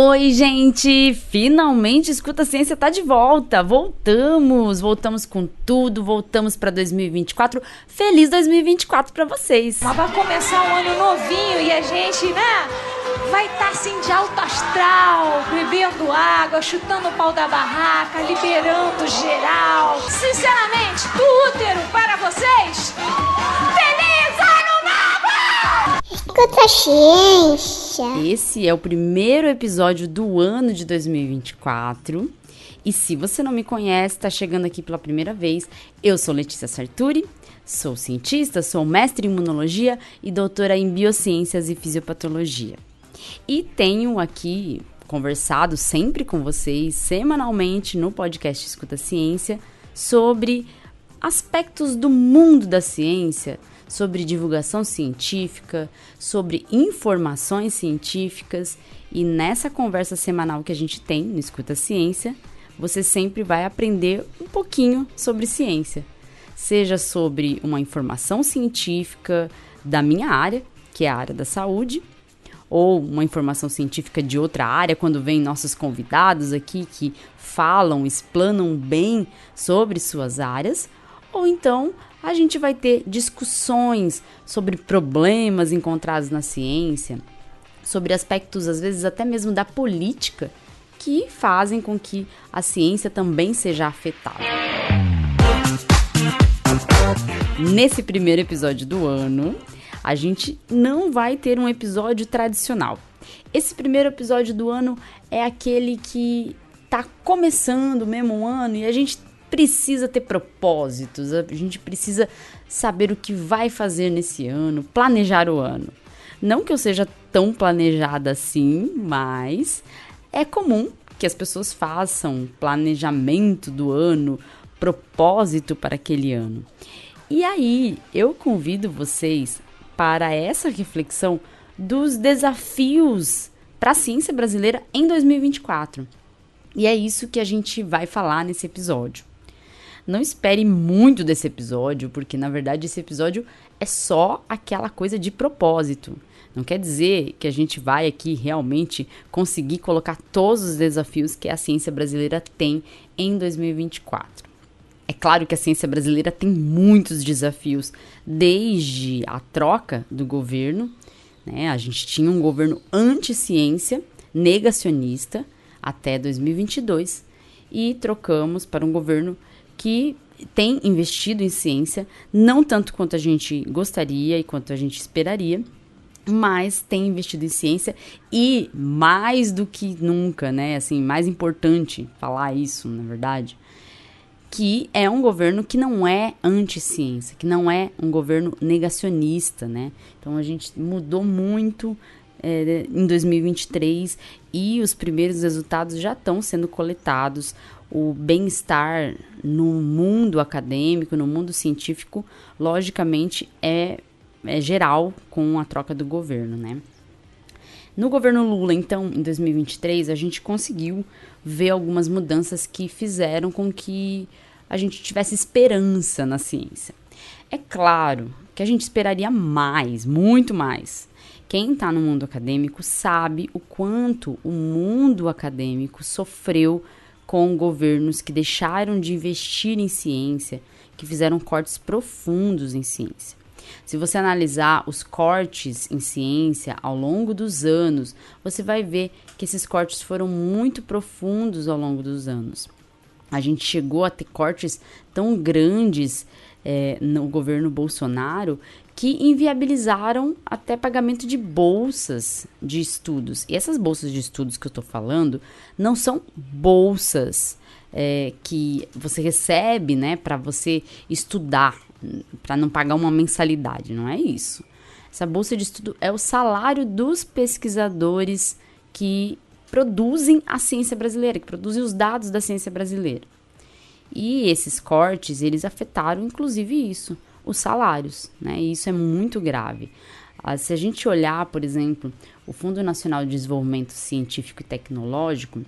Oi, gente! Finalmente Escuta Ciência tá de volta! Voltamos com tudo, voltamos pra 2024. Feliz 2024 pra vocês! Mas vai começar um ano novinho e a gente, vai estar assim de alto astral, bebendo água, chutando o pau da barraca, liberando geral. Sinceramente, do útero para vocês, feliz ano novo! Escuta Ciência. Esse é o primeiro episódio do ano de 2024. E se você não me conhece, está chegando aqui pela primeira vez, eu sou Letícia Sarturi, sou cientista, sou mestre em imunologia e doutora em biociências e fisiopatologia. E tenho aqui conversado sempre com vocês, semanalmente no podcast Escuta Ciência, sobre aspectos do mundo da ciência, sobre divulgação científica, sobre informações científicas. E nessa conversa semanal que a gente tem no Escuta Ciência, você sempre vai aprender um pouquinho sobre ciência. Seja sobre uma informação científica da minha área, que é a área da saúde, ou uma informação científica de outra área, quando vem nossos convidados aqui que falam, explanam bem sobre suas áreas, ou então a gente vai ter discussões sobre problemas encontrados na ciência, sobre aspectos, às vezes, até mesmo da política, que fazem com que a ciência também seja afetada. Nesse primeiro episódio do ano, a gente não vai ter um episódio tradicional. Esse primeiro episódio do ano é aquele que tá começando mesmo o ano e a gente precisa ter propósitos, a gente precisa saber o que vai fazer nesse ano, planejar o ano. Não que eu seja tão planejada assim, mas é comum que as pessoas façam planejamento do ano, propósito para aquele ano. E aí, eu convido vocês para essa reflexão dos desafios para a ciência brasileira em 2024. E é isso que a gente vai falar nesse episódio. Não espere muito desse episódio, porque na verdade esse episódio é só aquela coisa de propósito. Não quer dizer que a gente vai aqui realmente conseguir colocar todos os desafios que a ciência brasileira tem em 2024. É claro que a ciência brasileira tem muitos desafios, desde a troca do governo, né? A gente tinha um governo anti-ciência, negacionista, até 2022, e trocamos para um governo que tem investido em ciência, não tanto quanto a gente gostaria e quanto a gente esperaria, mas tem investido em ciência e mais do que nunca, né? Assim, mais importante falar isso, na verdade, que é um governo que não é anti-ciência, que não é um governo negacionista, né? Então a gente mudou muito em 2023 e os primeiros resultados já estão sendo coletados. O bem-estar no mundo acadêmico, no mundo científico, logicamente é geral com a troca do governo, né? No governo Lula, então, em 2023, a gente conseguiu ver algumas mudanças que fizeram com que a gente tivesse esperança na ciência. É claro que a gente esperaria mais, muito mais. Quem está no mundo acadêmico sabe o quanto o mundo acadêmico sofreu com governos que deixaram de investir em ciência, que fizeram cortes profundos em ciência. Se você analisar os cortes em ciência ao longo dos anos, você vai ver que esses cortes foram muito profundos ao longo dos anos. A gente chegou a ter cortes tão grandes no governo Bolsonaro que inviabilizaram até pagamento de bolsas de estudos. E essas bolsas de estudos que eu estou falando não são bolsas que você recebe, né, para você estudar, para não pagar uma mensalidade, não é isso. Essa bolsa de estudo é o salário dos pesquisadores que produzem a ciência brasileira, que produzem os dados da ciência brasileira. E esses cortes, eles afetaram inclusive isso, os salários, né? E isso é muito grave. Se a gente olhar, por exemplo, o Fundo Nacional de Desenvolvimento Científico e Tecnológico,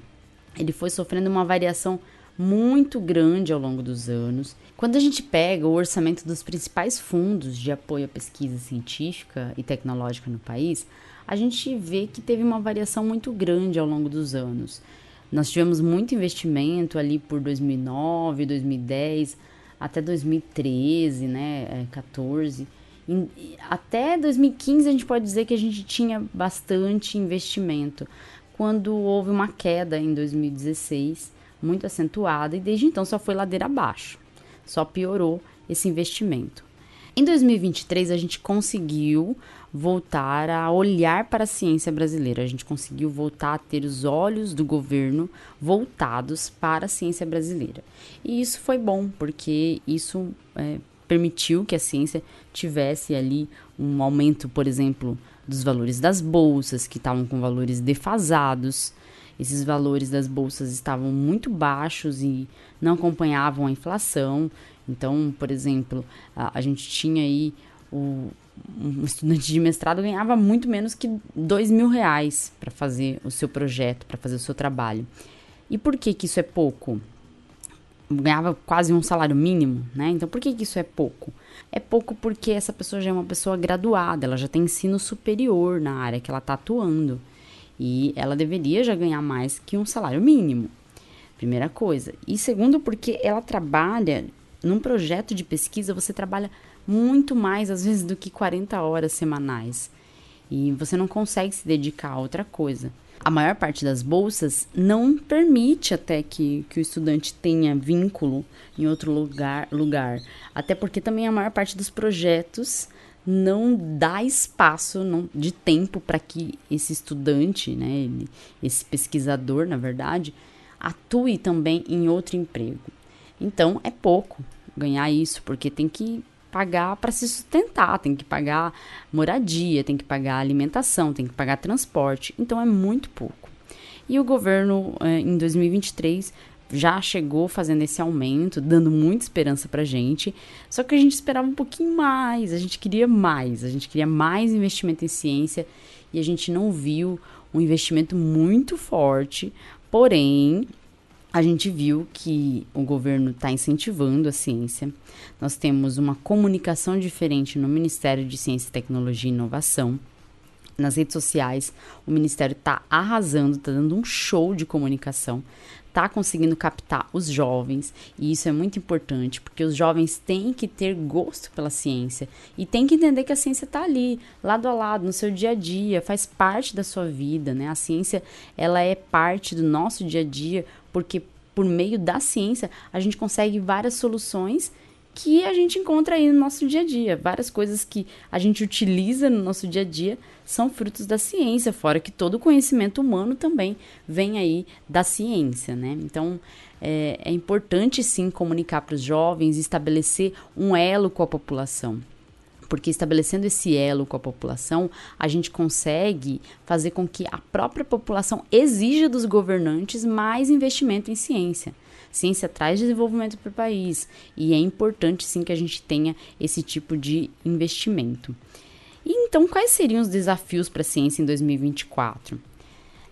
ele foi sofrendo uma variação muito grande ao longo dos anos. Quando a gente pega o orçamento dos principais fundos de apoio à pesquisa científica e tecnológica no país, a gente vê que teve uma variação muito grande ao longo dos anos. Nós tivemos muito investimento ali por 2009, 2010, até 2013, né, 14. Até 2015 a gente pode dizer que a gente tinha bastante investimento. Quando houve uma queda em 2016, muito acentuada, e desde então só foi ladeira abaixo. Só piorou esse investimento. Em 2023, a gente conseguiu voltar a olhar para a ciência brasileira. A gente conseguiu voltar a ter os olhos do governo voltados para a ciência brasileira. E isso foi bom, porque isso permitiu que a ciência tivesse ali um aumento, por exemplo, dos valores das bolsas, que estavam com valores defasados. Esses valores das bolsas estavam muito baixos e não acompanhavam a inflação. Então, por exemplo, a gente tinha aí um estudante de mestrado ganhava muito menos que R$2.000 para fazer o seu projeto, para fazer o seu trabalho. E por que isso é pouco? Ganhava quase um salário mínimo, né? Então, por que isso é pouco? É pouco porque essa pessoa já é uma pessoa graduada, ela já tem ensino superior na área que ela está atuando. E ela deveria já ganhar mais que um salário mínimo. Primeira coisa. E segundo, porque ela trabalha num projeto de pesquisa, você trabalha muito mais, às vezes, do que 40 horas semanais. E você não consegue se dedicar a outra coisa. A maior parte das bolsas não permite até que o estudante tenha vínculo em outro lugar. Até porque também a maior parte dos projetos não dá espaço de tempo para que esse estudante, né, esse pesquisador, na verdade, atue também em outro emprego. Então, é pouco ganhar isso, porque tem que pagar para se sustentar, tem que pagar moradia, tem que pagar alimentação, tem que pagar transporte. Então, é muito pouco. E o governo, em 2023, já chegou fazendo esse aumento, dando muita esperança pra gente, só que a gente esperava um pouquinho mais, a gente queria mais investimento em ciência, e a gente não viu um investimento muito forte, porém, a gente viu que o governo está incentivando a ciência. Nós temos uma comunicação diferente no Ministério de Ciência, Tecnologia e Inovação. Nas redes sociais, o Ministério está arrasando, está dando um show de comunicação, está conseguindo captar os jovens, e isso é muito importante, porque os jovens têm que ter gosto pela ciência e têm que entender que a ciência está ali, lado a lado, no seu dia a dia, faz parte da sua vida, né? A ciência, ela é parte do nosso dia a dia, porque por meio da ciência a gente consegue várias soluções que a gente encontra aí no nosso dia a dia. Várias coisas que a gente utiliza no nosso dia a dia são frutos da ciência, fora que todo o conhecimento humano também vem aí da ciência, né? Então, é importante sim comunicar para os jovens e estabelecer um elo com a população. Porque estabelecendo esse elo com a população, a gente consegue fazer com que a própria população exija dos governantes mais investimento em ciência. Ciência traz desenvolvimento para o país e é importante sim que a gente tenha esse tipo de investimento. E então, quais seriam os desafios para a ciência em 2024?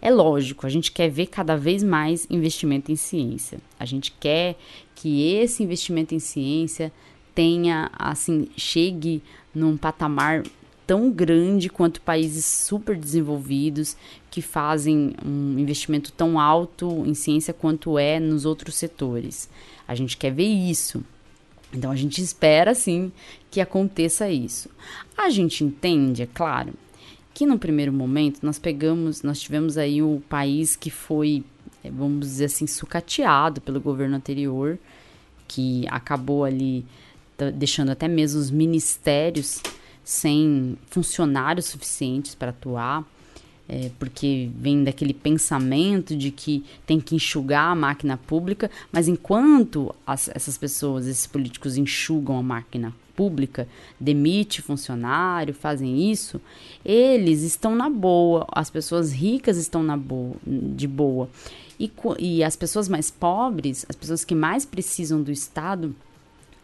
É lógico, a gente quer ver cada vez mais investimento em ciência. A gente quer que esse investimento em ciência tenha, assim, chegue num patamar tão grande quanto países super desenvolvidos que fazem um investimento tão alto em ciência quanto é nos outros setores. A gente quer ver isso. Então, a gente espera, sim, que aconteça isso. A gente entende, é claro, que no primeiro momento nós tivemos aí o país que foi, vamos dizer assim, sucateado pelo governo anterior, que acabou ali deixando até mesmo os ministérios sem funcionários suficientes para atuar, porque vem daquele pensamento de que tem que enxugar a máquina pública, mas enquanto essas pessoas, esses políticos enxugam a máquina pública, demite funcionário, fazem isso, eles estão na boa, as pessoas ricas estão de boa, e as pessoas mais pobres, as pessoas que mais precisam do Estado,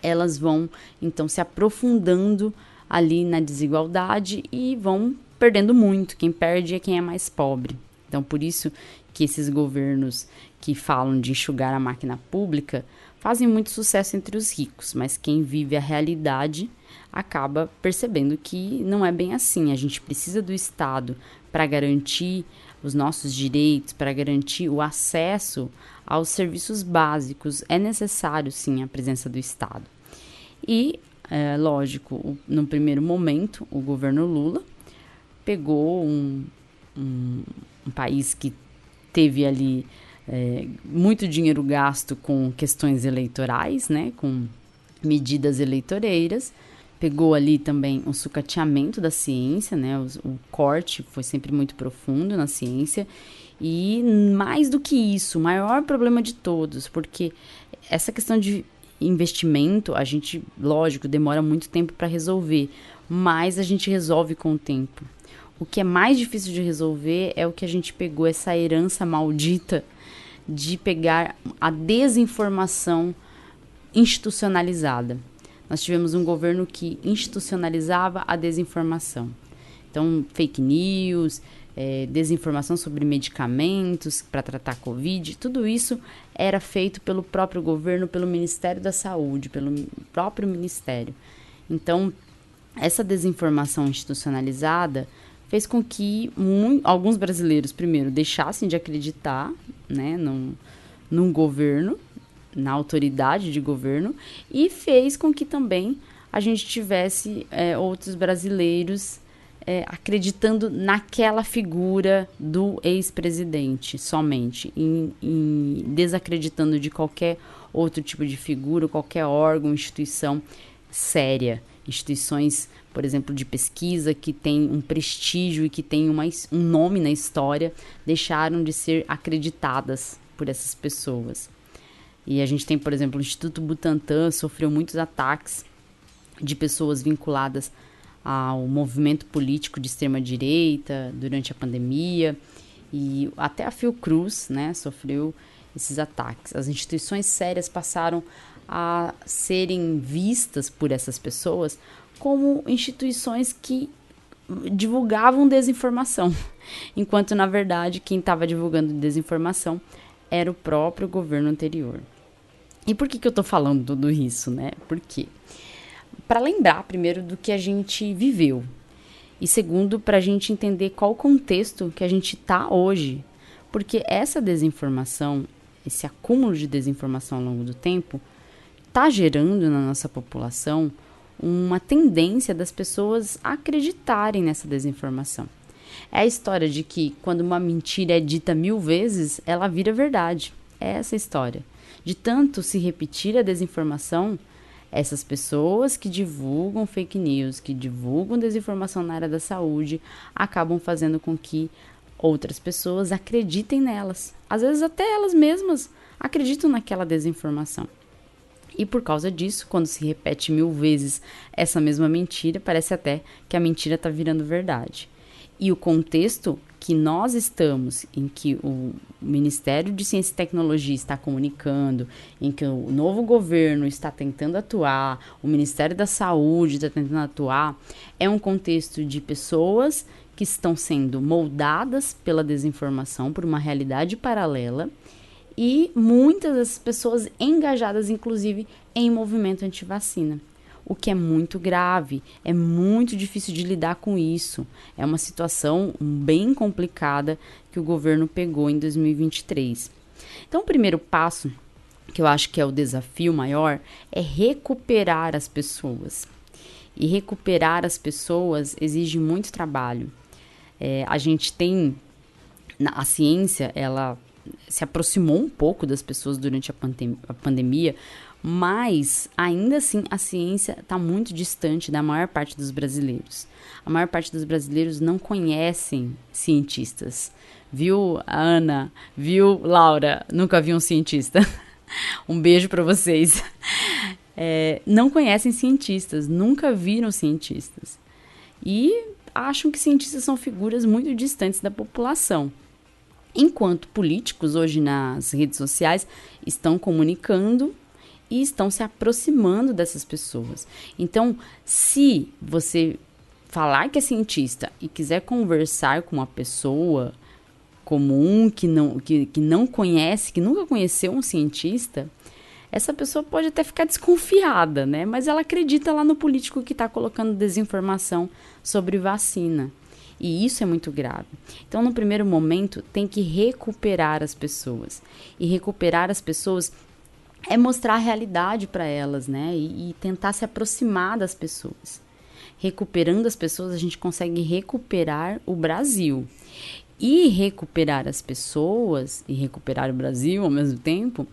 elas vão então se aprofundando ali na desigualdade e vão perdendo muito. Quem perde é quem é mais pobre. Então, por isso que esses governos que falam de enxugar a máquina pública fazem muito sucesso entre os ricos, mas quem vive a realidade acaba percebendo que não é bem assim. A gente precisa do Estado para garantir os nossos direitos, para garantir o acesso aos serviços básicos. É necessário, sim, a presença do Estado. E, lógico, no primeiro momento, o governo Lula pegou um país que teve ali muito dinheiro gasto com questões eleitorais, né, com medidas eleitoreiras, pegou ali também um sucateamento da ciência, né, o corte foi sempre muito profundo na ciência, e mais do que isso, o maior problema de todos, porque essa questão de investimento, a gente, lógico, demora muito tempo para resolver, mas a gente resolve com o tempo. O que é mais difícil de resolver é o que a gente pegou, essa herança maldita de pegar a desinformação institucionalizada. Nós tivemos um governo que institucionalizava a desinformação. Então, fake news, desinformação sobre medicamentos para tratar Covid, tudo isso era feito pelo próprio governo, pelo Ministério da Saúde, pelo próprio Ministério. Então, essa desinformação institucionalizada fez com que alguns brasileiros, primeiro, deixassem de acreditar, né, num governo, na autoridade de governo, e fez com que também a gente tivesse outros brasileiros acreditando naquela figura do ex-presidente somente, e desacreditando de qualquer outro tipo de figura, qualquer órgão, instituição séria. Instituições, por exemplo, de pesquisa que tem um prestígio e que tem um nome na história, deixaram de ser acreditadas por essas pessoas. E a gente tem, por exemplo, o Instituto Butantan sofreu muitos ataques de pessoas vinculadas ao movimento político de extrema-direita durante a pandemia, e até a Fiocruz, né, sofreu esses ataques. As instituições sérias passaram a serem vistas por essas pessoas como instituições que divulgavam desinformação, enquanto, na verdade, quem estava divulgando desinformação era o próprio governo anterior. E por que eu estou falando tudo isso, né? Por quê? Para lembrar, primeiro, do que a gente viveu, e segundo, para a gente entender qual o contexto que a gente está hoje, porque essa desinformação, esse acúmulo de desinformação ao longo do tempo, está gerando na nossa população uma tendência das pessoas acreditarem nessa desinformação. É a história de que quando uma mentira é dita 1000 vezes, ela vira verdade. É essa a história. De tanto se repetir a desinformação, essas pessoas que divulgam fake news, que divulgam desinformação na área da saúde, acabam fazendo com que outras pessoas acreditem nelas. Às vezes até elas mesmas acreditam naquela desinformação. E por causa disso, quando se repete 1000 vezes essa mesma mentira, parece até que a mentira está virando verdade. E o contexto que nós estamos, em que o Ministério de Ciência e Tecnologia está comunicando, em que o novo governo está tentando atuar, o Ministério da Saúde está tentando atuar, é um contexto de pessoas que estão sendo moldadas pela desinformação, por uma realidade paralela, e muitas dessas pessoas engajadas, inclusive, em movimento antivacina. O que é muito grave, é muito difícil de lidar com isso. É uma situação bem complicada que o governo pegou em 2023. Então, o primeiro passo, que eu acho que é o desafio maior, é recuperar as pessoas. E recuperar as pessoas exige muito trabalho. A gente tem, a ciência, ela se aproximou um pouco das pessoas durante a pandemia, mas ainda assim a ciência está muito distante da maior parte dos brasileiros. A maior parte dos brasileiros não conhecem cientistas. Viu, Ana? Viu, Laura? Nunca vi um cientista. Um beijo para vocês. Não conhecem cientistas, nunca viram cientistas. E acham que cientistas são figuras muito distantes da população. Enquanto políticos, hoje nas redes sociais, estão comunicando e estão se aproximando dessas pessoas. Então, se você falar que é cientista e quiser conversar com uma pessoa, comum, que não conhece, que nunca conheceu um cientista, essa pessoa pode até ficar desconfiada, né? Mas ela acredita lá no político que está colocando desinformação sobre vacina. E isso é muito grave. Então, no primeiro momento, tem que recuperar as pessoas. E recuperar as pessoas é mostrar a realidade para elas, né? E tentar se aproximar das pessoas. Recuperando as pessoas, a gente consegue recuperar o Brasil. E recuperar as pessoas e recuperar o Brasil ao mesmo tempo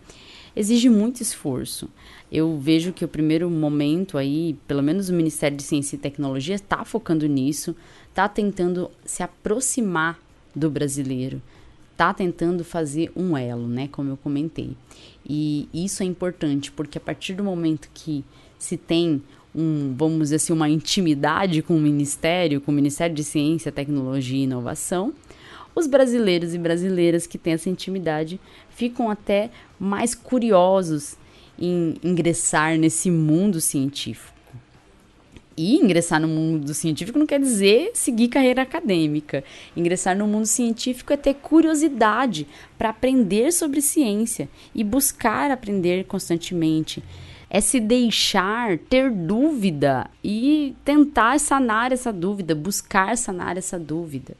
exige muito esforço. Eu vejo que o primeiro momento aí, pelo menos o Ministério de Ciência e Tecnologia está focando nisso, está tentando se aproximar do brasileiro, está tentando fazer um elo, né, como eu comentei. E isso é importante, porque a partir do momento que se tem vamos dizer assim, uma intimidade com o Ministério de Ciência, Tecnologia e Inovação, os brasileiros e brasileiras que têm essa intimidade ficam até mais curiosos em ingressar nesse mundo científico. E ingressar no mundo científico não quer dizer seguir carreira acadêmica. Ingressar no mundo científico é ter curiosidade para aprender sobre ciência e buscar aprender constantemente. É se deixar ter dúvida e tentar sanar essa dúvida, buscar sanar essa dúvida.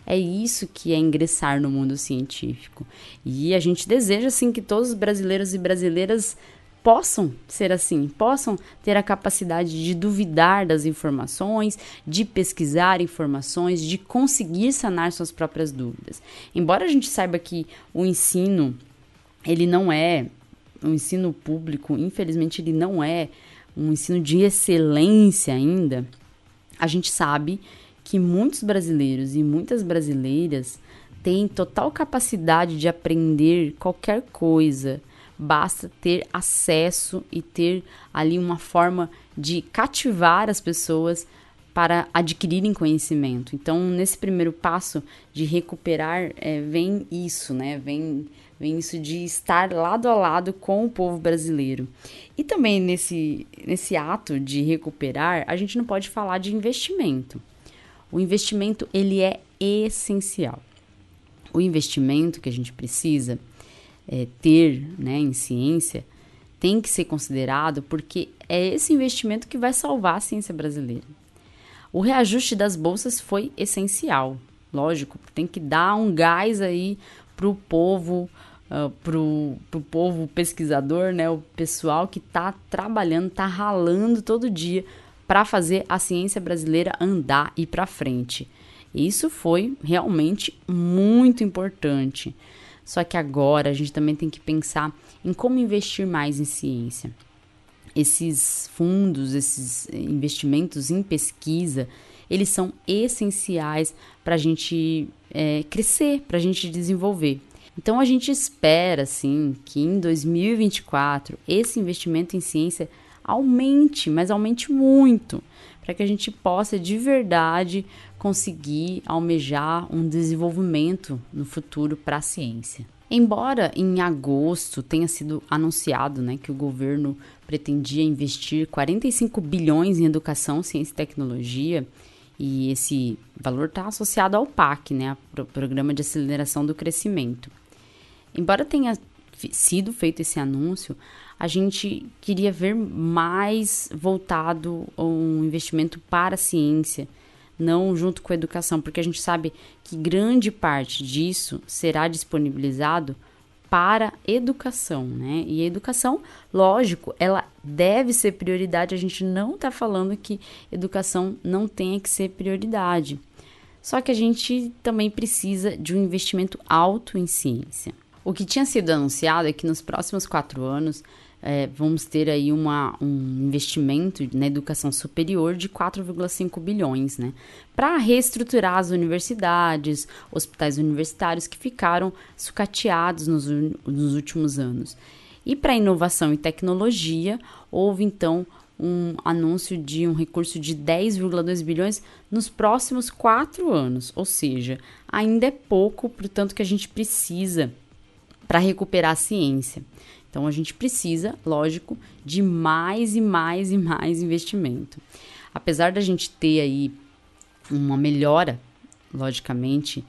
É isso que é ingressar no mundo científico. E a gente deseja, assim, que todos os brasileiros e brasileiras possam ser assim, possam ter a capacidade de duvidar das informações, de pesquisar informações, de conseguir sanar suas próprias dúvidas. Embora a gente saiba que o ensino, ele não é, o ensino público, infelizmente, ele não é um ensino de excelência ainda, a gente sabe que muitos brasileiros e muitas brasileiras têm total capacidade de aprender qualquer coisa. Basta ter acesso e ter ali uma forma de cativar as pessoas para adquirirem conhecimento. Então, nesse primeiro passo de recuperar, vem isso, né? Vem isso de estar lado a lado com o povo brasileiro. E também nesse ato de recuperar, a gente não pode falar de investimento. O investimento, ele é essencial. O investimento que a gente precisa ter, né, em ciência tem que ser considerado, porque é esse investimento que vai salvar a ciência brasileira. O reajuste das bolsas foi essencial, lógico, tem que dar um gás aí pro povo, pro povo pesquisador, né, o pessoal que está trabalhando, está ralando todo dia para fazer a ciência brasileira andar e ir para frente. Isso foi realmente muito importante. Só que agora a gente também tem que pensar em como investir mais em ciência. Esses fundos, esses investimentos em pesquisa, eles são essenciais para a gente crescer, para a gente desenvolver. Então a gente espera, sim, que em 2024 esse investimento em ciência aumente, mas aumente muito, para que a gente possa de verdade conseguir almejar um desenvolvimento no futuro para a ciência. Embora em agosto tenha sido anunciado, né, que o governo pretendia investir 45 bilhões em educação, ciência e tecnologia, e esse valor está associado ao PAC, né, Programa de Aceleração do Crescimento. Embora tenha sido feito esse anúncio, a gente queria ver mais voltado um investimento para a ciência, não junto com a educação, porque a gente sabe que grande parte disso será disponibilizado para educação, né? E a educação, lógico, ela deve ser prioridade, a gente não está falando que educação não tenha que ser prioridade. Só que a gente também precisa de um investimento alto em ciência. O que tinha sido anunciado é que nos próximos 4 anos vamos ter aí um investimento na educação superior de 4,5 bilhões, né? Para reestruturar as universidades, hospitais universitários que ficaram sucateados nos últimos anos. E para inovação e tecnologia, houve então um anúncio de um recurso de 10,2 bilhões nos próximos 4 anos. Ou seja, ainda é pouco, portanto, que a gente precisa para recuperar a ciência. Então, a gente precisa, lógico, de mais e mais e mais investimento. Apesar da gente ter aí uma melhora, logicamente,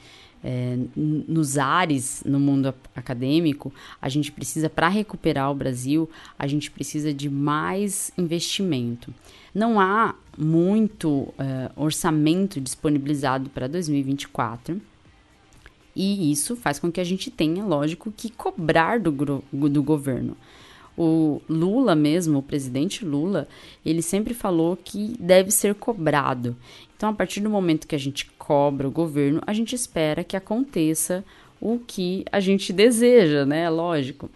nos ares, no mundo acadêmico, a gente precisa, para recuperar o Brasil, a gente precisa de mais investimento. Não há muito orçamento disponibilizado para 2024, e isso faz com que a gente tenha, lógico, que cobrar do governo. O Lula mesmo, o presidente Lula, ele sempre falou que deve ser cobrado. Então, a partir do momento que a gente cobra o governo, a gente espera que aconteça o que a gente deseja, né? Lógico.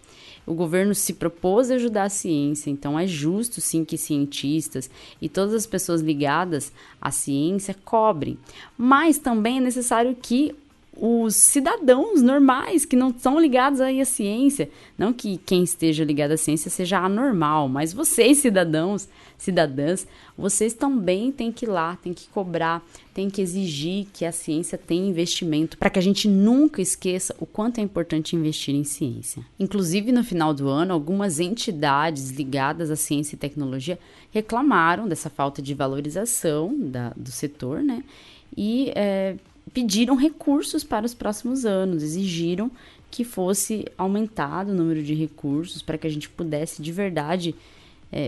O governo se propôs a ajudar a ciência, então é justo sim que cientistas e todas as pessoas ligadas à ciência cobrem. Mas também é necessário que os cidadãos normais que não estão ligados aí à ciência, não que quem esteja ligado à ciência seja anormal, mas vocês, cidadãs, vocês também têm que ir lá, têm que cobrar, têm que exigir que a ciência tenha investimento, para que a gente nunca esqueça o quanto é importante investir em ciência. Inclusive, no final do ano, algumas entidades ligadas à ciência e tecnologia reclamaram dessa falta de valorização do setor, né? E pediram recursos para os próximos anos, exigiram que fosse aumentado o número de recursos para que a gente pudesse, de verdade,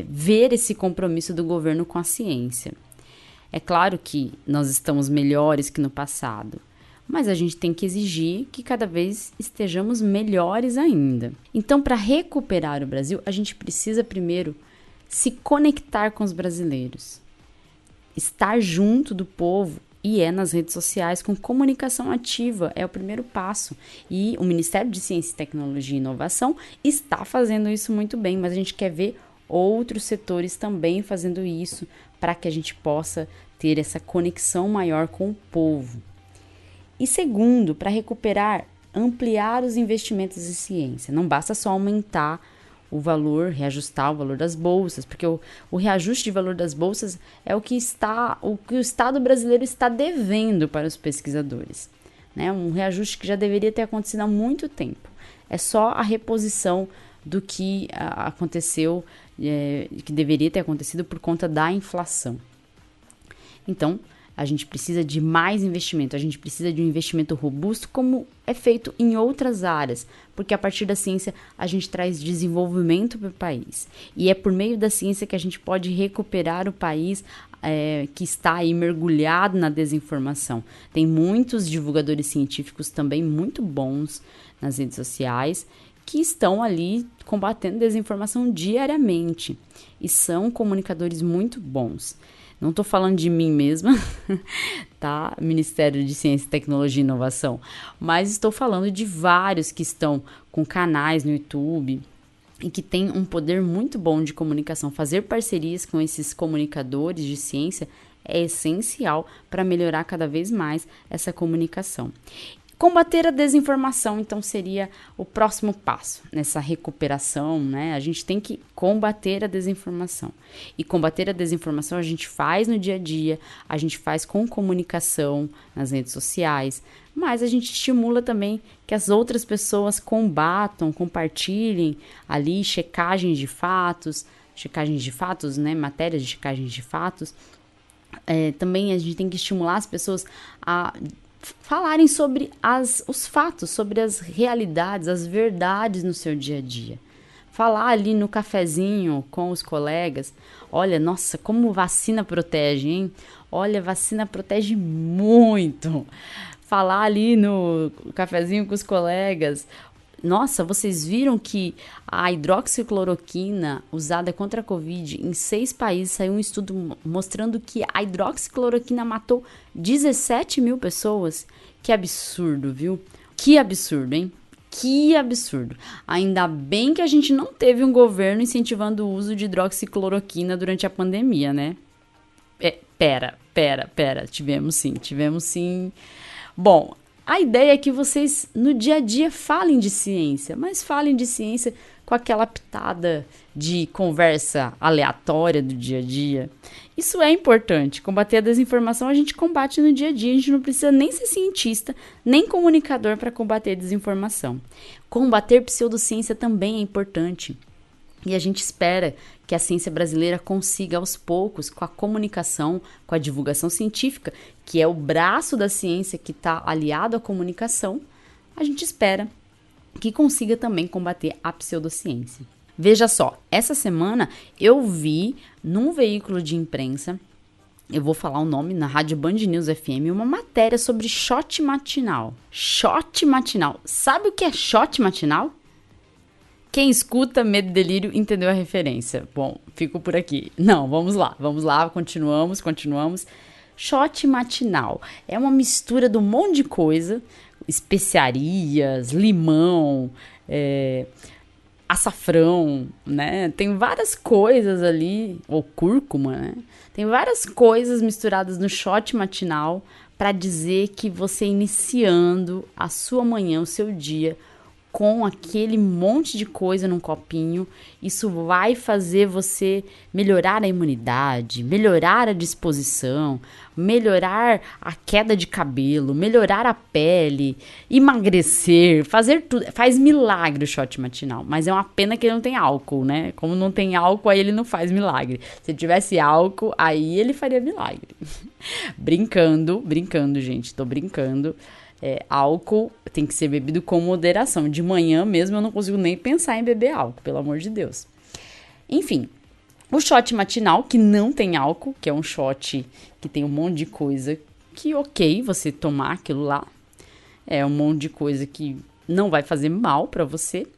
ver esse compromisso do governo com a ciência. É claro que nós estamos melhores que no passado, mas a gente tem que exigir que cada vez estejamos melhores ainda. Então, para recuperar o Brasil, a gente precisa primeiro se conectar com os brasileiros, estar junto do povo. E nas redes sociais, com comunicação ativa, é o primeiro passo. E o Ministério de Ciência, Tecnologia e Inovação está fazendo isso muito bem, mas a gente quer ver outros setores também fazendo isso, para que a gente possa ter essa conexão maior com o povo. E segundo, para recuperar, ampliar os investimentos em ciência. Não basta só aumentar o valor, reajustar o valor das bolsas, porque o reajuste de valor das bolsas é o que o Estado brasileiro está devendo para os pesquisadores, né? Um reajuste que já deveria ter acontecido há muito tempo. É só a reposição do que aconteceu, que deveria ter acontecido por conta da inflação. Então, a gente precisa de mais investimento, a gente precisa de um investimento robusto, como é feito em outras áreas, porque a partir da ciência a gente traz desenvolvimento para o país. E é por meio da ciência que a gente pode recuperar o país que está aí mergulhado na desinformação. Tem muitos divulgadores científicos também muito bons nas redes sociais, que estão ali combatendo desinformação diariamente, e são comunicadores muito bons. Não estou falando de mim mesma, tá? Ministério de Ciência, Tecnologia e Inovação. Mas estou falando de vários que estão com canais no YouTube e que têm um poder muito bom de comunicação. Fazer parcerias com esses comunicadores de ciência é essencial para melhorar cada vez mais essa comunicação. Combater a desinformação, então, seria o próximo passo nessa recuperação, né? A gente tem que combater a desinformação. E combater a desinformação a gente faz no dia a dia, a gente faz com comunicação nas redes sociais, mas a gente estimula também que as outras pessoas combatam, compartilhem ali checagens de fatos, né? Matérias de checagens de fatos. Também a gente tem que estimular as pessoas a falarem sobre os fatos, sobre as realidades, as verdades no seu dia a dia. Falar ali no cafezinho com os colegas, olha, nossa, como vacina protege, hein? Olha, vacina protege muito. Falar ali no cafezinho com os colegas, nossa, vocês viram que a hidroxicloroquina usada contra a Covid em 6 países, saiu um estudo mostrando que a hidroxicloroquina matou 17 mil pessoas? Que absurdo, viu? Que absurdo, hein? Que absurdo. Ainda bem que a gente não teve um governo incentivando o uso de hidroxicloroquina durante a pandemia, né? Pera. Tivemos sim. Bom, a ideia é que vocês, no dia a dia, falem de ciência, mas falem de ciência com aquela pitada de conversa aleatória do dia a dia. Isso é importante. Combater a desinformação a gente combate no dia a dia. A gente não precisa nem ser cientista, nem comunicador para combater a desinformação. Combater pseudociência também é importante. E a gente espera que a ciência brasileira consiga, aos poucos, com a comunicação, com a divulgação científica, que é o braço da ciência que está aliado à comunicação, a gente espera que consiga também combater a pseudociência. Veja só, essa semana eu vi num veículo de imprensa, eu vou falar o nome, na Rádio Band News FM, uma matéria sobre shot matinal. Shot matinal. Sabe o que é shot matinal? Quem escuta Medo e Delírio entendeu a referência. Bom, fico por aqui. Não, vamos lá, continuamos. Shot matinal é uma mistura de um monte de coisa, especiarias, limão, açafrão, né? Tem várias coisas ali, ou cúrcuma, né? Tem várias coisas misturadas no shot matinal para dizer que você iniciando a sua manhã, o seu dia, com aquele monte de coisa num copinho, isso vai fazer você melhorar a imunidade, melhorar a disposição, melhorar a queda de cabelo, melhorar a pele, emagrecer, fazer tudo. Faz milagre o shot matinal, mas é uma pena que ele não tem álcool, né? Como não tem álcool, aí ele não faz milagre. Se tivesse álcool, aí ele faria milagre. Brincando, gente, tô brincando. Álcool tem que ser bebido com moderação. De manhã mesmo eu não consigo nem pensar em beber álcool, pelo amor de Deus. Enfim, o shot matinal, que não tem álcool, que é um shot que tem um monte de coisa que ok você tomar aquilo lá. É um monte de coisa que não vai fazer mal pra você,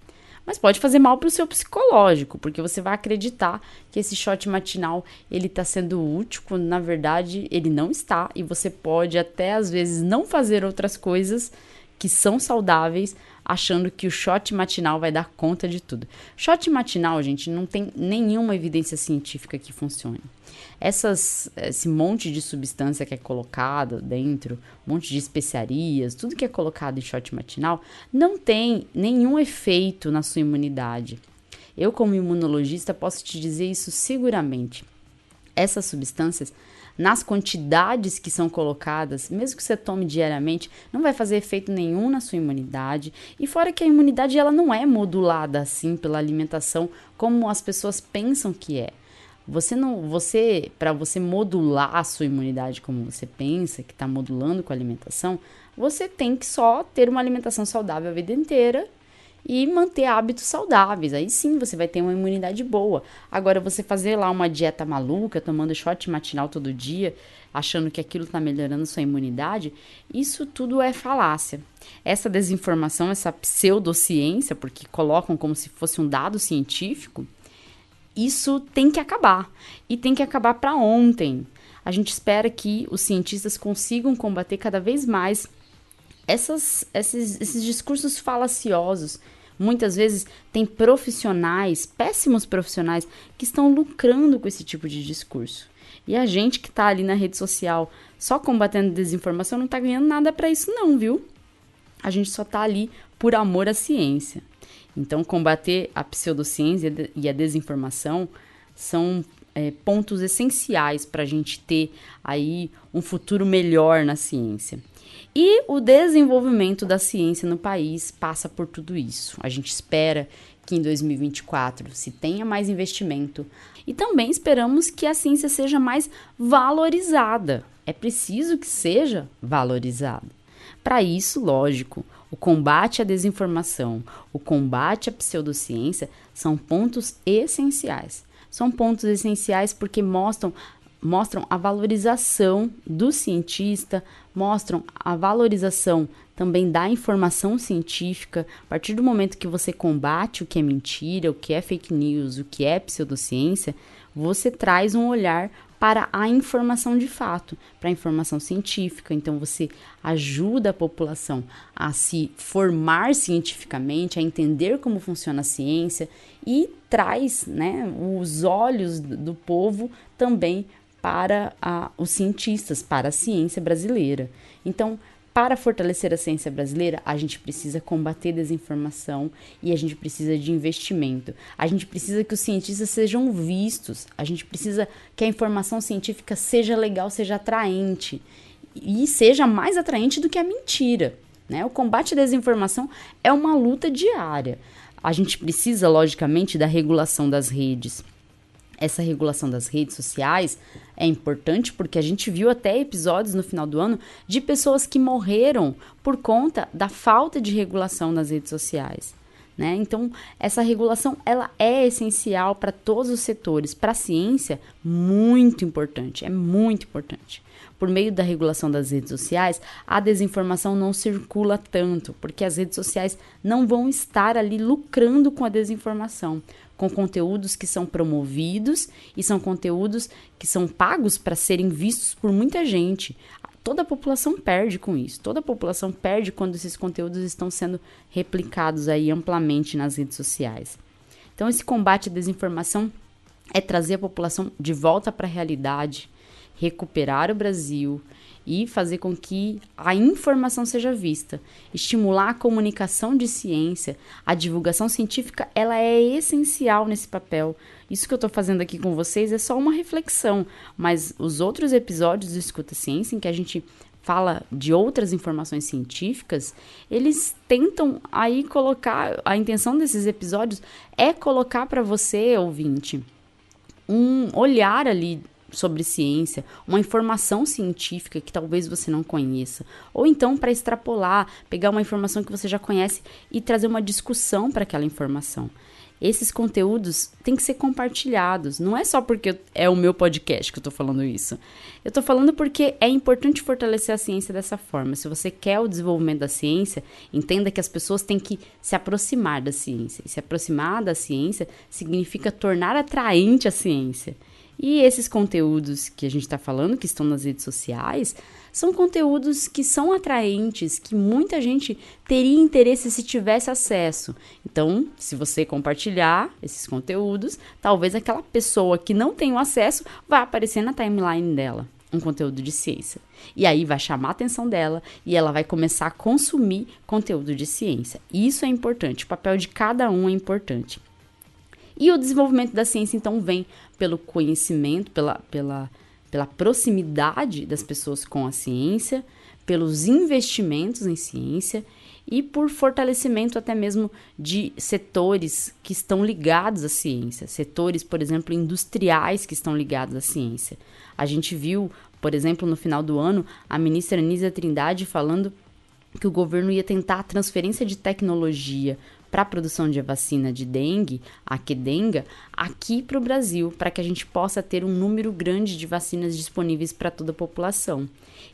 mas pode fazer mal pro seu psicológico, porque você vai acreditar que esse shot matinal ele tá sendo útil, quando na verdade ele não está, e você pode até às vezes não fazer outras coisas que são saudáveis, achando que o shot matinal vai dar conta de tudo. Shot matinal, gente, não tem nenhuma evidência científica que funcione. Esse monte de substância que é colocado dentro, um monte de especiarias, tudo que é colocado em shot matinal, não tem nenhum efeito na sua imunidade. Eu, como imunologista, posso te dizer isso seguramente. Essas substâncias, nas quantidades que são colocadas, mesmo que você tome diariamente, não vai fazer efeito nenhum na sua imunidade. E fora que a imunidade ela não é modulada assim pela alimentação, como as pessoas pensam que é. Para você modular a sua imunidade como você pensa, que está modulando com a alimentação, você tem que só ter uma alimentação saudável a vida inteira e manter hábitos saudáveis. Aí sim você vai ter uma imunidade boa. Agora, você fazer lá uma dieta maluca, tomando shot matinal todo dia, achando que aquilo está melhorando sua imunidade, isso tudo é falácia. Essa desinformação, essa pseudociência, porque colocam como se fosse um dado científico, isso tem que acabar. E tem que acabar para ontem. A gente espera que os cientistas consigam combater cada vez mais esses discursos falaciosos. Muitas vezes tem profissionais, péssimos profissionais, que estão lucrando com esse tipo de discurso. E a gente que está ali na rede social só combatendo desinformação não está ganhando nada para isso não, viu? A gente só está ali por amor à ciência. Então, combater a pseudociência e a desinformação são pontos essenciais para a gente ter aí um futuro melhor na ciência. E o desenvolvimento da ciência no país passa por tudo isso. A gente espera que em 2024 se tenha mais investimento e também esperamos que a ciência seja mais valorizada. É preciso que seja valorizada. Para isso, lógico, o combate à desinformação, o combate à pseudociência são pontos essenciais. São pontos essenciais porque mostram a valorização do cientista, mostram a valorização também da informação científica. A partir do momento que você combate o que é mentira, o que é fake news, o que é pseudociência, você traz um olhar para a informação de fato, para a informação científica. Então, você ajuda a população a se formar cientificamente, a entender como funciona a ciência e traz, né, os olhos do povo também para os cientistas, para a ciência brasileira. Então, para fortalecer a ciência brasileira, a gente precisa combater desinformação e a gente precisa de investimento. A gente precisa que os cientistas sejam vistos, a gente precisa que a informação científica seja legal, seja atraente e seja mais atraente do que a mentira, né? O combate à desinformação é uma luta diária. A gente precisa, logicamente, da regulação das redes. Essa regulação das redes sociais é importante porque a gente viu até episódios no final do ano de pessoas que morreram por conta da falta de regulação nas redes sociais, né? Então, essa regulação ela é essencial para todos os setores. Para a ciência, muito importante, é muito importante. Por meio da regulação das redes sociais, a desinformação não circula tanto, porque as redes sociais não vão estar ali lucrando com a desinformação, com conteúdos que são promovidos e são conteúdos que são pagos para serem vistos por muita gente. Toda a população perde com isso, toda a população perde quando esses conteúdos estão sendo replicados aí amplamente nas redes sociais. Então, esse combate à desinformação é trazer a população de volta para a realidade, recuperar o Brasil e fazer com que a informação seja vista, estimular a comunicação de ciência, a divulgação científica, ela é essencial nesse papel. Isso que eu estou fazendo aqui com vocês é só uma reflexão, mas os outros episódios do Escuta Ciência, em que a gente fala de outras informações científicas, eles tentam aí colocar, a intenção desses episódios é colocar para você, ouvinte, um olhar ali sobre ciência, uma informação científica que talvez você não conheça, ou então para extrapolar, pegar uma informação que você já conhece e trazer uma discussão para aquela informação. Esses conteúdos têm que ser compartilhados, não é só porque é o meu podcast que eu estou falando isso. Eu estou falando porque é importante fortalecer a ciência dessa forma. Se você quer o desenvolvimento da ciência, entenda que as pessoas têm que se aproximar da ciência. E se aproximar da ciência significa tornar atraente a ciência. E esses conteúdos que a gente está falando, que estão nas redes sociais, são conteúdos que são atraentes, que muita gente teria interesse se tivesse acesso. Então, se você compartilhar esses conteúdos, talvez aquela pessoa que não tem o acesso vai aparecer na timeline dela, um conteúdo de ciência. E aí vai chamar a atenção dela e ela vai começar a consumir conteúdo de ciência. Isso é importante, o papel de cada um é importante. E o desenvolvimento da ciência, então, vem pelo conhecimento, pela proximidade das pessoas com a ciência, pelos investimentos em ciência e por fortalecimento até mesmo de setores que estão ligados à ciência. Setores, por exemplo, industriais que estão ligados à ciência. A gente viu, por exemplo, no final do ano, a ministra Anísia Trindade falando que o governo ia tentar a transferência de tecnologia para a produção de vacina de dengue, a Qdenga, aqui para o Brasil, para que a gente possa ter um número grande de vacinas disponíveis para toda a população.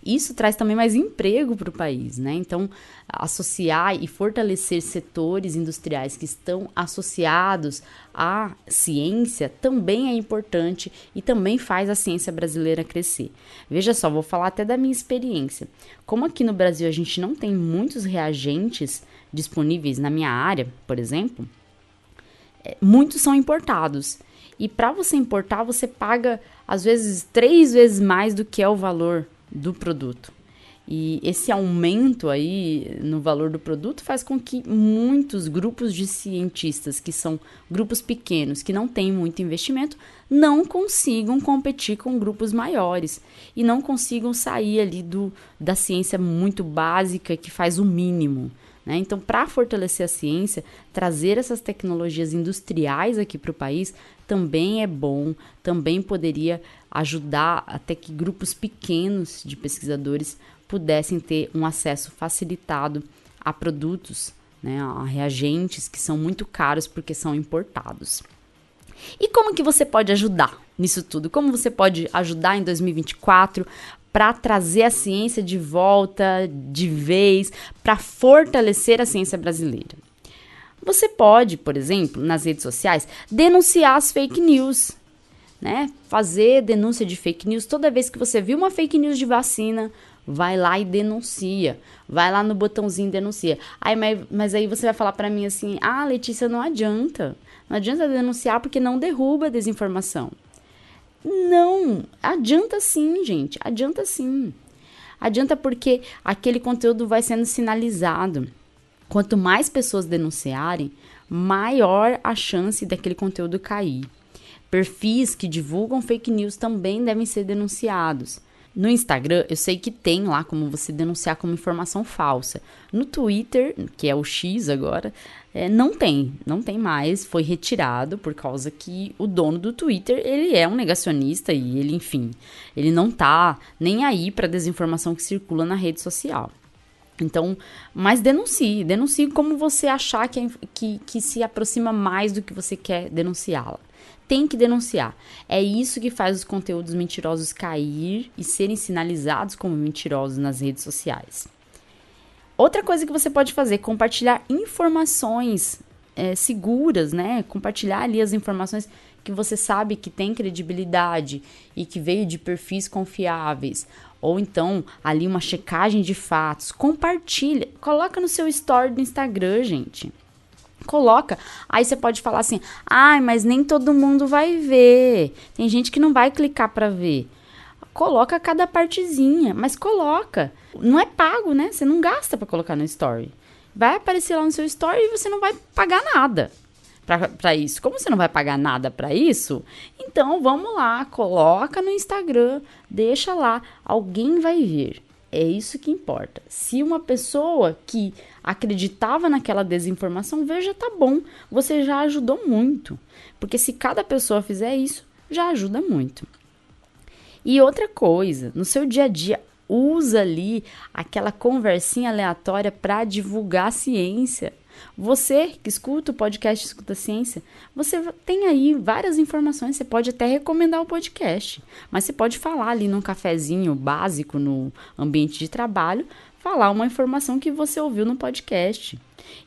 Isso traz também mais emprego para o país, né? Então, associar e fortalecer setores industriais que estão associados à ciência também é importante e também faz a ciência brasileira crescer. Veja só, vou falar até da minha experiência. Como aqui no Brasil a gente não tem muitos reagentes disponíveis na minha área, por exemplo, muitos são importados. E para você importar, você paga, às vezes, 3 vezes mais do que é o valor do produto. E esse aumento aí no valor do produto faz com que muitos grupos de cientistas, que são grupos pequenos, que não têm muito investimento, não consigam competir com grupos maiores e não consigam sair ali da ciência muito básica que faz o mínimo. Né? Então, para fortalecer a ciência, trazer essas tecnologias industriais aqui para o país também é bom, também poderia ajudar até que grupos pequenos de pesquisadores pudessem ter um acesso facilitado a produtos, né, a reagentes que são muito caros porque são importados. E como que você pode ajudar nisso tudo? Como você pode ajudar em 2024 para trazer a ciência de volta, de vez, para fortalecer a ciência brasileira? Você pode, por exemplo, nas redes sociais, denunciar as fake news, né? Fazer denúncia de fake news. Toda vez que você viu uma fake news de vacina, vai lá e denuncia. Vai lá no botãozinho denuncia. Mas aí você vai falar para mim assim, Letícia, não adianta. Não adianta denunciar porque não derruba a desinformação. Não, adianta sim, gente, adianta sim. Adianta porque aquele conteúdo vai sendo sinalizado. Quanto mais pessoas denunciarem, maior a chance daquele conteúdo cair. Perfis que divulgam fake news também devem ser denunciados. No Instagram, eu sei que tem lá como você denunciar como informação falsa. No Twitter, que é o X agora, não tem mais, foi retirado por causa que o dono do Twitter, ele é um negacionista e ele, enfim, ele não tá nem aí pra desinformação que circula na rede social. Então, mas denuncie como você achar que se aproxima mais do que você quer denunciá-la. Tem que denunciar. É isso que faz os conteúdos mentirosos cair e serem sinalizados como mentirosos nas redes sociais. Outra coisa que você pode fazer, compartilhar informações seguras, né? Compartilhar ali as informações que você sabe que tem credibilidade e que veio de perfis confiáveis. Ou então, ali uma checagem de fatos. Compartilha. Coloca no seu story do Instagram, gente. Coloca. Aí você pode falar assim, mas nem todo mundo vai ver. Tem gente que não vai clicar pra ver. Coloca cada partezinha, mas coloca. Não é pago, né? Você não gasta pra colocar no story. Vai aparecer lá no seu story e você não vai pagar nada pra isso. Como você não vai pagar nada pra isso, então vamos lá, coloca no Instagram, deixa lá, alguém vai ver. É isso que importa. Se uma pessoa que acreditava naquela desinformação ver, já tá bom. Você já ajudou muito. Porque se cada pessoa fizer isso, já ajuda muito. E outra coisa, no seu dia a dia, usa ali aquela conversinha aleatória para divulgar a ciência. Você que escuta o podcast Escuta Ciência, você tem aí várias informações, você pode até recomendar o podcast, mas você pode falar ali num cafezinho básico no ambiente de trabalho, falar uma informação que você ouviu no podcast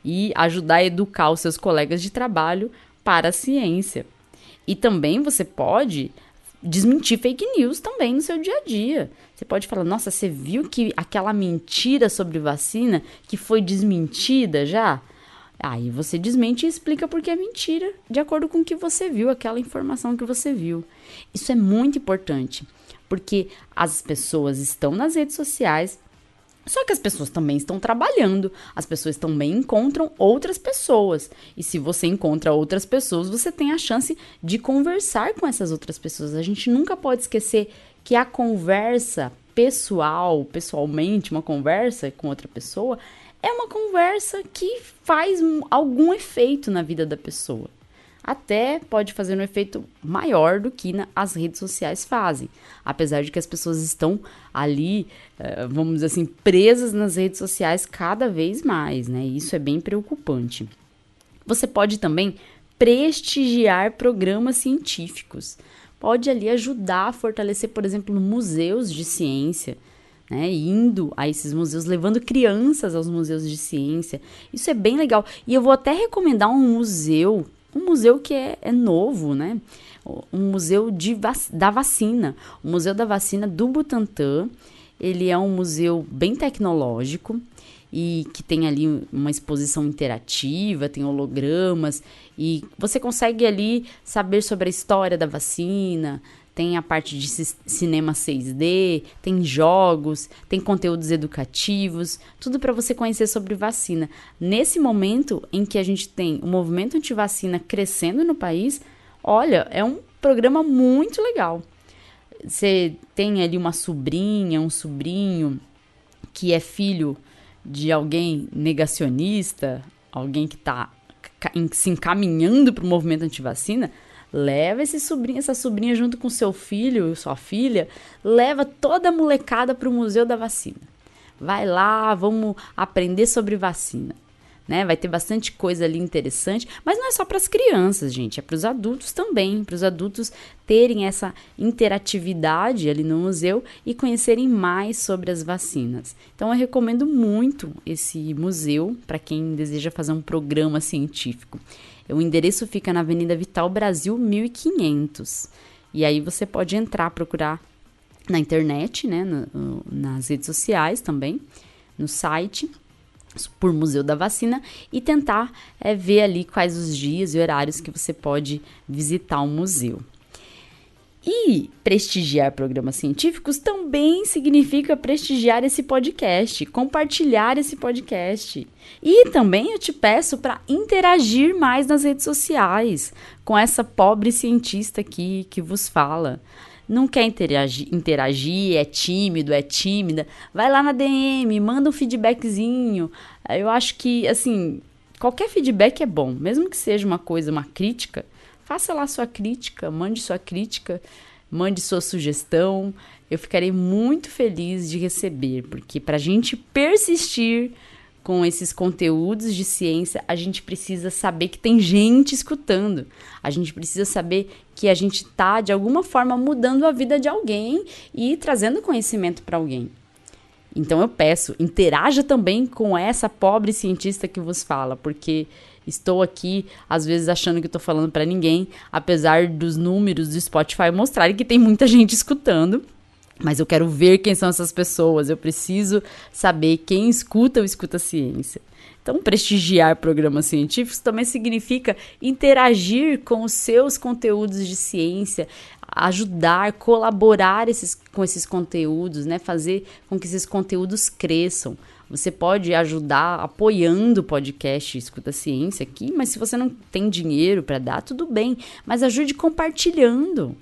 e ajudar a educar os seus colegas de trabalho para a ciência. E também você pode desmentir fake news também no seu dia a dia. Você pode falar, nossa, você viu que aquela mentira sobre vacina que foi desmentida já? Aí você desmente e explica por que é mentira, de acordo com o que você viu, aquela informação que você viu. Isso é muito importante, porque as pessoas estão nas redes sociais, só que as pessoas também estão trabalhando, as pessoas também encontram outras pessoas. E se você encontra outras pessoas, você tem a chance de conversar com essas outras pessoas. A gente nunca pode esquecer que a conversa pessoalmente, uma conversa com outra pessoa, é uma conversa que faz algum efeito na vida da pessoa. Até pode fazer um efeito maior do que as redes sociais fazem. Apesar de que as pessoas estão ali, vamos dizer assim, presas nas redes sociais cada vez mais, né? E isso é bem preocupante. Você pode também prestigiar programas científicos. Pode ali ajudar a fortalecer, por exemplo, museus de ciência, né, indo a esses museus, levando crianças aos museus de ciência. Isso é bem legal. E eu vou até recomendar um museu que é novo, né? Um museu da vacina. O Museu da Vacina do Butantan. Ele é um museu bem tecnológico e que tem ali uma exposição interativa, tem hologramas, e você consegue ali saber sobre a história da vacina. Tem a parte de cinema 6D, tem jogos, tem conteúdos educativos, tudo para você conhecer sobre vacina. Nesse momento em que a gente tem o movimento antivacina crescendo no país, olha, é um programa muito legal. Você tem ali uma sobrinha, um sobrinho que é filho de alguém negacionista, alguém que está se encaminhando para o movimento antivacina, leva essa sobrinha junto com seu filho, sua filha, leva toda a molecada para o Museu da Vacina. Vai lá, vamos aprender sobre vacina, né? Vai ter bastante coisa ali interessante, mas não é só para as crianças, gente, é para os adultos também, para os adultos terem essa interatividade ali no museu e conhecerem mais sobre as vacinas. Então eu recomendo muito esse museu para quem deseja fazer um programa científico. O endereço fica na Avenida Vital Brasil 1500. E aí você pode entrar, procurar na internet, né, nas redes sociais também, no site, por Museu da Vacina, e tentar ver ali quais os dias e horários que você pode visitar o museu. E prestigiar programas científicos também significa prestigiar esse podcast, compartilhar esse podcast. E também eu te peço para interagir mais nas redes sociais com essa pobre cientista aqui que vos fala. não quer interagir, é tímido, é tímida, vai lá na DM, manda um feedbackzinho. Eu acho que, assim, qualquer feedback é bom, mesmo que seja uma crítica, faça lá sua crítica, mande sua sugestão. Eu ficarei muito feliz de receber, porque para a gente persistir com esses conteúdos de ciência, a gente precisa saber que tem gente escutando. A gente precisa saber que a gente está, de alguma forma, mudando a vida de alguém e trazendo conhecimento para alguém. Então eu peço, interaja também com essa pobre cientista que vos fala, porque estou aqui, às vezes, achando que estou falando para ninguém, apesar dos números do Spotify mostrarem que tem muita gente escutando. Mas eu quero ver quem são essas pessoas, eu preciso saber quem escuta o Escuta Ciência. Então, prestigiar programas científicos também significa interagir com os seus conteúdos de ciência, ajudar, colaborar com esses conteúdos, né? Fazer com que esses conteúdos cresçam. Você pode ajudar apoiando o podcast Escuta Ciência aqui, mas se você não tem dinheiro para dar, tudo bem, mas ajude compartilhando.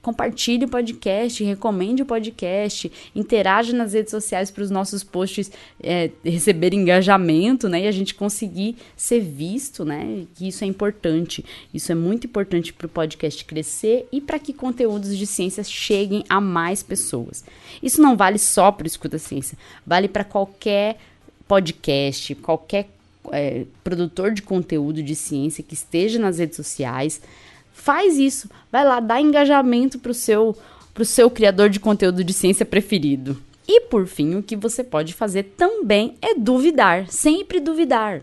Compartilhe o podcast, recomende o podcast, interaja nas redes sociais para os nossos posts receberem engajamento, né? E a gente conseguir ser visto, né? Que isso é importante. Isso é muito importante para o podcast crescer e para que conteúdos de ciência cheguem a mais pessoas. Isso não vale só para o Escuta Ciência, vale para qualquer podcast, qualquer produtor de conteúdo de ciência que esteja nas redes sociais. Faz isso, vai lá, dá engajamento pro seu criador de conteúdo de ciência preferido. E por fim, o que você pode fazer também é duvidar, sempre duvidar.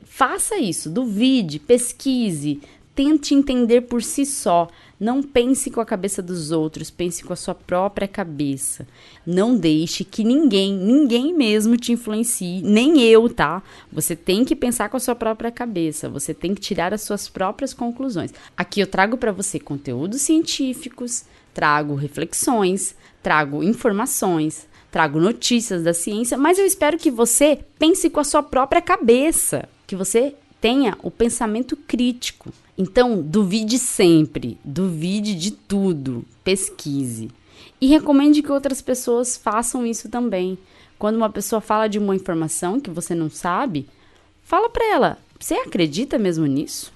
Faça isso, duvide, pesquise, tente entender por si só. Não pense com a cabeça dos outros, pense com a sua própria cabeça. Não deixe que ninguém mesmo te influencie, nem eu, tá? Você tem que pensar com a sua própria cabeça, você tem que tirar as suas próprias conclusões. Aqui eu trago para você conteúdos científicos, trago reflexões, trago informações, trago notícias da ciência, mas eu espero que você pense com a sua própria cabeça, que você tenha o pensamento crítico. Então, duvide sempre, duvide de tudo, pesquise. E recomende que outras pessoas façam isso também. Quando uma pessoa fala de uma informação que você não sabe, fala para ela, você acredita mesmo nisso?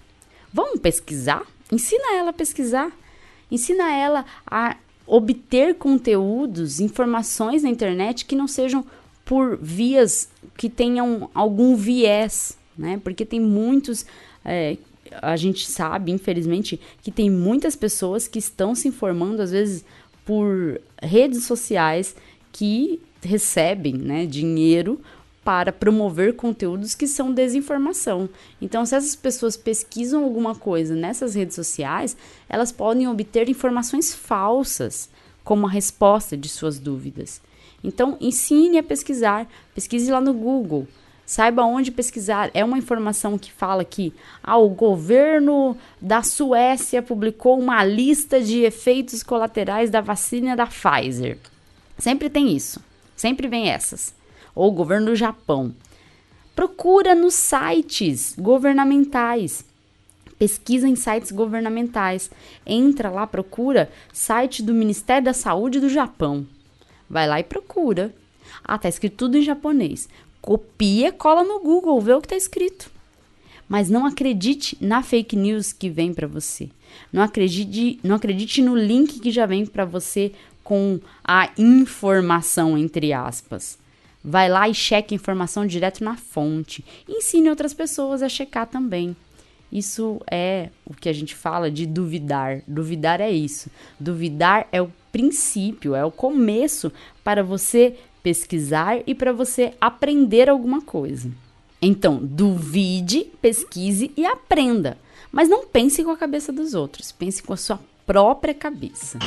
Vamos pesquisar? Ensina ela a pesquisar. Ensina ela a obter conteúdos, informações na internet que não sejam por vias que tenham algum viés, né? Porque tem muitos... a gente sabe, infelizmente, que tem muitas pessoas que estão se informando, às vezes, por redes sociais que recebem, né, dinheiro para promover conteúdos que são desinformação. Então, se essas pessoas pesquisam alguma coisa nessas redes sociais, elas podem obter informações falsas como a resposta de suas dúvidas. Então, ensine a pesquisar, pesquise lá no Google. Saiba onde pesquisar. É uma informação que fala que o governo da Suécia publicou uma lista de efeitos colaterais da vacina da Pfizer. Sempre tem isso. Sempre vem essas. Ou o governo do Japão. Procura nos sites governamentais. Pesquisa em sites governamentais. Entra lá, procura site do Ministério da Saúde do Japão. Vai lá e procura. Tá escrito tudo em japonês. Copia, cola no Google, vê o que está escrito. Mas não acredite na fake news que vem para você. Não acredite no link que já vem para você com a informação, entre aspas. Vai lá e cheque a informação direto na fonte. Ensine outras pessoas a checar também. Isso é o que a gente fala de duvidar. Duvidar é isso. Duvidar é o princípio, é o começo para você pesquisar e para você aprender alguma coisa. Então, duvide, pesquise e aprenda. Mas não pense com a cabeça dos outros, pense com a sua própria cabeça.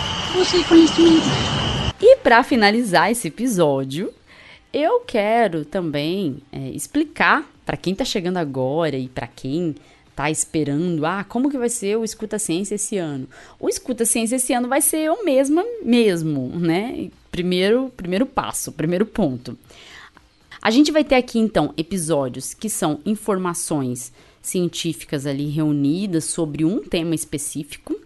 E para finalizar esse episódio, eu quero também explicar para quem está chegando agora e para quem tá esperando, como que vai ser o Escuta Ciência esse ano? O Escuta Ciência esse ano vai ser eu mesma mesmo, né? Primeiro passo, primeiro ponto. A gente vai ter aqui, então, episódios que são informações científicas ali reunidas sobre um tema específico,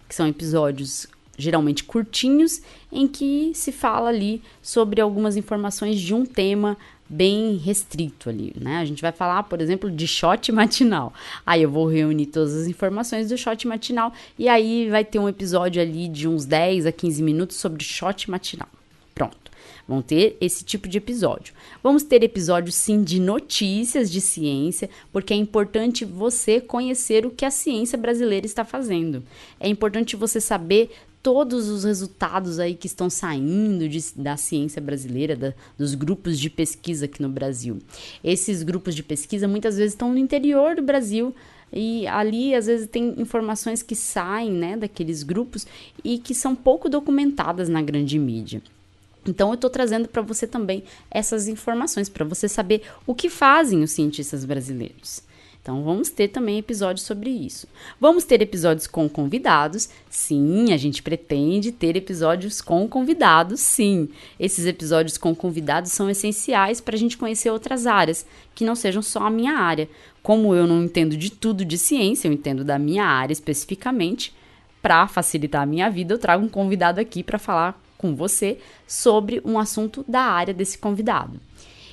que são episódios geralmente curtinhos, em que se fala ali sobre algumas informações de um tema bem restrito ali, né? A gente vai falar, por exemplo, de shot matinal. Aí eu vou reunir todas as informações do shot matinal e aí vai ter um episódio ali de uns 10 a 15 minutos sobre shot matinal. Pronto. Vão ter esse tipo de episódio. Vamos ter episódios, sim, de notícias de ciência, porque é importante você conhecer o que a ciência brasileira está fazendo. É importante você saber todos os resultados aí que estão saindo da ciência brasileira, dos grupos de pesquisa aqui no Brasil. Esses grupos de pesquisa muitas vezes estão no interior do Brasil e ali às vezes tem informações que saem, né, daqueles grupos e que são pouco documentadas na grande mídia. Então, eu estou trazendo para você também essas informações, para você saber o que fazem os cientistas brasileiros. Então, vamos ter também episódios sobre isso. Vamos ter episódios com convidados. Sim, a gente pretende ter episódios com convidados, sim. Esses episódios com convidados são essenciais para a gente conhecer outras áreas, que não sejam só a minha área. Como eu não entendo de tudo de ciência, eu entendo da minha área especificamente. Para facilitar a minha vida, eu trago um convidado aqui para falar com você sobre um assunto da área desse convidado.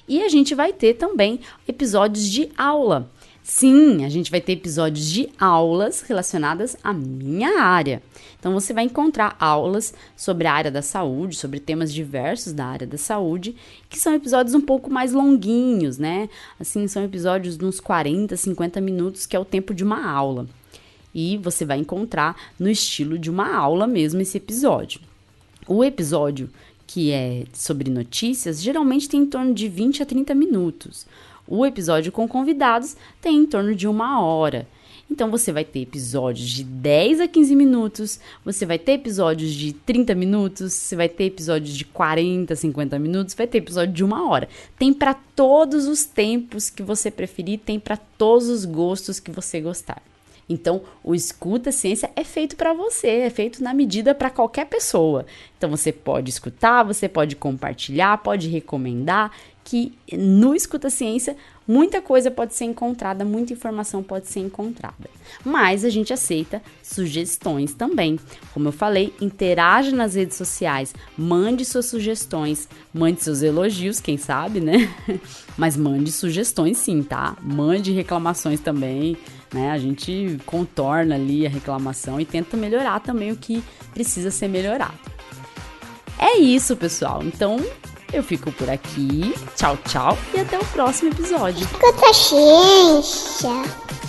E a gente vai ter também episódios de aula. Sim, a gente vai ter episódios de aulas relacionadas à minha área. Então, você vai encontrar aulas sobre a área da saúde, sobre temas diversos da área da saúde, que são episódios um pouco mais longuinhos, né? Assim, são episódios de uns 40, 50 minutos, que é o tempo de uma aula. E você vai encontrar no estilo de uma aula mesmo esse episódio. O episódio que é sobre notícias geralmente tem em torno de 20 a 30 minutos. O episódio com convidados tem em torno de 1 hora. Então, você vai ter episódios de 10 a 15 minutos, você vai ter episódios de 30 minutos, você vai ter episódios de 40, 50 minutos, vai ter episódio de 1 hora. Tem para todos os tempos que você preferir, tem para todos os gostos que você gostar. Então, o Escuta Ciência é feito para você, é feito na medida para qualquer pessoa. Então, você pode escutar, você pode compartilhar, pode recomendar, que no Escuta Ciência muita coisa pode ser encontrada, muita informação pode ser encontrada. Mas a gente aceita sugestões também. Como eu falei, interaja nas redes sociais, mande suas sugestões, mande seus elogios, quem sabe, né? Mas mande sugestões sim, tá? Mande reclamações também, né? A gente contorna ali a reclamação e tenta melhorar também o que precisa ser melhorado. É isso, pessoal. Então, eu fico por aqui. Tchau, tchau. E até o próximo episódio. Escuta ciência.